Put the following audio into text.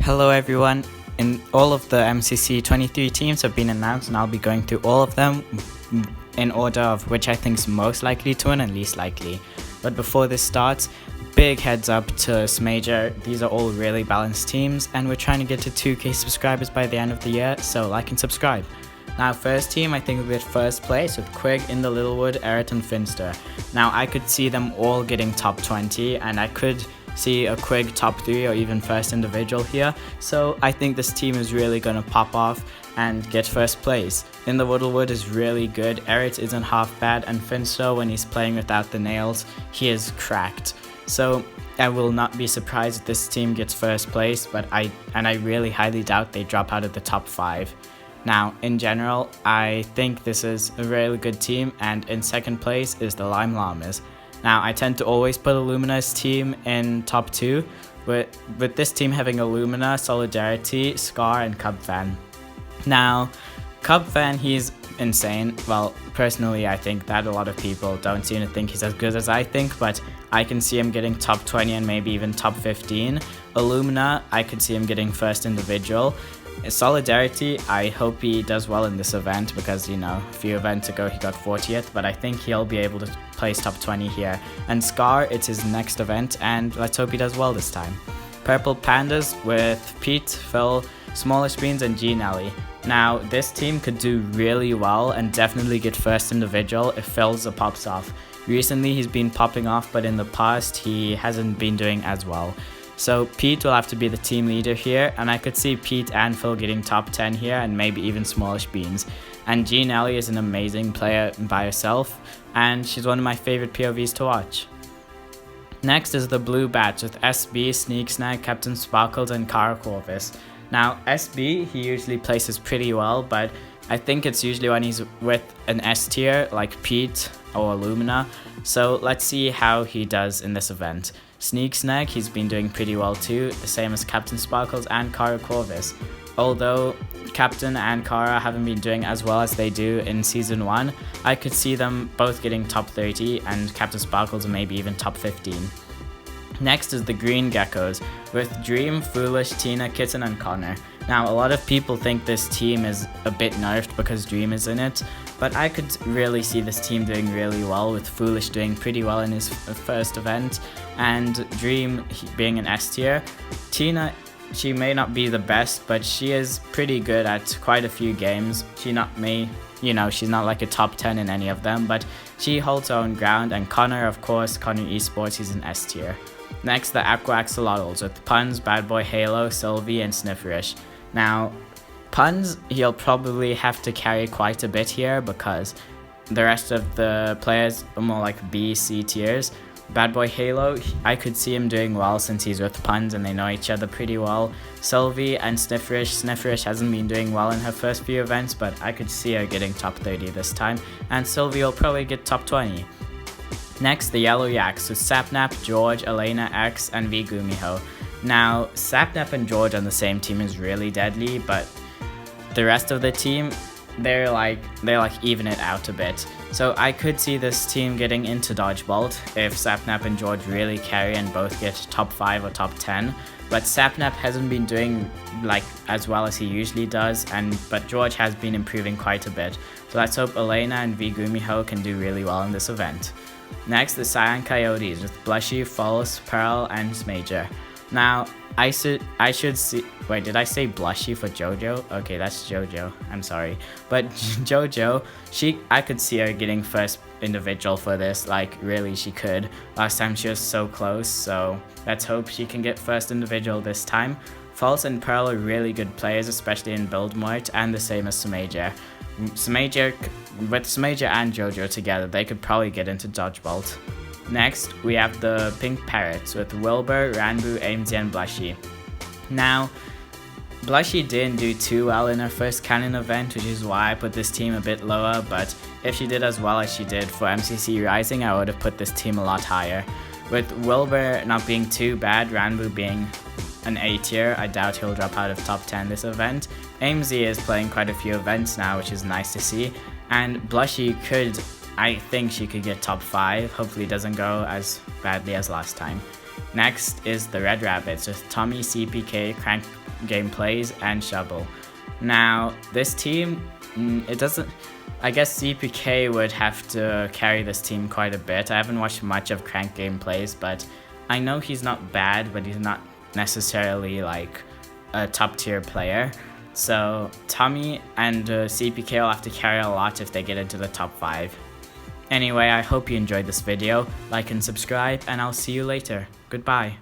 Hello everyone, and all of the MCC 23 teams have been announced and I'll be going through all of them in order of which I think is most likely to win and least likely. But before this starts, big heads up to Major. These are all really balanced teams and we're trying to get to 2k subscribers by the end of the year, so like and subscribe. Now first team I think will get first place with Quig in the Littlewood, Eret and Finster. Now I could see them all getting top 20 and I could see a Quig top 3 or even first individual here, so I think this team is really going to pop off and get first place. In the Littlewood is really good, Eret isn't half bad, and Finster, when he's playing without the nails, he is cracked. So I will not be surprised if this team gets first place, but I really highly doubt they drop out of the top 5. Now, in general, I think this is a really good team, and in second place is the Lime Llamas. Now, I tend to always put Illumina's team in top 2, with this team having Illumina, Solidarity, Scar, and Cub Fan. Now, Cub Fan, he's insane. Well, personally, I think that a lot of people don't seem to think he's as good as I think, but I can see him getting top 20 and maybe even top 15. Illumina, I could see him getting first individual. Solidarity, I hope he does well in this event because, a few events ago he got 40th, but I think he'll be able to place top 20 here. And Scar, it's his next event, and let's hope he does well this time. Purple Pandas with Pete, Phil, Smallish Beans, and G Nelly. Now, this team could do really well and definitely get first individual if Phil's pops off. Recently he's been popping off, but in the past he hasn't been doing as well. So Pete will have to be the team leader here, and I could see Pete and Phil getting top 10 here and maybe even Smallish Beans. And Jean Ellie is an amazing player by herself, and she's one of my favorite POVs to watch. Next is the Blue Bats with SB, Sneak Snag, Captain Sparkles, and Kara Corvus. Now SB, he usually places pretty well, but I think it's usually when he's with an S tier like Pete or Illumina, so let's see how he does in this event. Sneak Snag, he's been doing pretty well too, the same as Captain Sparkles and Kara Corvus. Although Captain and Kara haven't been doing as well as they do in Season 1, I could see them both getting top 30 and Captain Sparkles maybe even top 15. Next is the Green Geckos with Dream, Foolish, Tina, Kitten, and Connor. Now, a lot of people think this team is a bit nerfed because Dream is in it, but I could really see this team doing really well, with Foolish doing pretty well in his first event, and Dream being an S tier. Tina, she may not be the best, but she is pretty good at quite a few games. She's not like a top 10 in any of them, but she holds her own ground. And Connor, of course, Connor Esports, he's an S tier. Next, the Aqua Axolotls with Puns, Bad Boy Halo, Sylvie, and Snifferish. Now, Puns, he'll probably have to carry quite a bit here because the rest of the players are more like B, C tiers. Bad Boy Halo, I could see him doing well since he's with Puns and they know each other pretty well. Sylvie and Snifferish hasn't been doing well in her first few events, but I could see her getting top 30 this time, and Sylvie will probably get top 20. Next, the Yellow Yaks with Sapnap, George, Elena X, and V Gumiho. Now, Sapnap and George on the same team is really deadly, but the rest of the team, they're like even it out a bit. So I could see this team getting into Dodge Bolt if Sapnap and George really carry and both get top 5 or top 10. But Sapnap hasn't been doing as well as he usually does, but George has been improving quite a bit. So let's hope Elena and V Gumiho can do really well in this event. Next, the Cyan Coyotes with Blushy, False, Pearl, and Major. Now, I should see. Wait, did I say Blushy for JoJo? Okay, that's JoJo. I'm sorry, but JoJo, I could see her getting first individual for this. Really, she could. Last time she was so close, so let's hope she can get first individual this time. False and Pearl are really good players, especially in build mode, and the same as Samager. With Samager and JoJo together, they could probably get into Dodge Bolt. Next, we have the Pink Parrots with Wilbur, Ranboo, Amesy, and Blushy. Now, Blushy didn't do too well in her first canon event, which is why I put this team a bit lower, but if she did as well as she did for MCC Rising, I would have put this team a lot higher. With Wilbur not being too bad, Ranboo being an A tier, I doubt he'll drop out of top 10 this event. Amesy is playing quite a few events now, which is nice to see, and Blushy I think she could get top 5, hopefully it doesn't go as badly as last time. Next is the Red Rabbits with Tommy, CPK, gameplays and Shovel. Now, this team, it doesn't... I guess CPK would have to carry this team quite a bit. I haven't watched much of Crank gameplays, but I know he's not bad, but he's not necessarily like a top tier player. So Tommy and CPK will have to carry a lot if they get into the top 5. Anyway, I hope you enjoyed this video. Like and subscribe, and I'll see you later. Goodbye.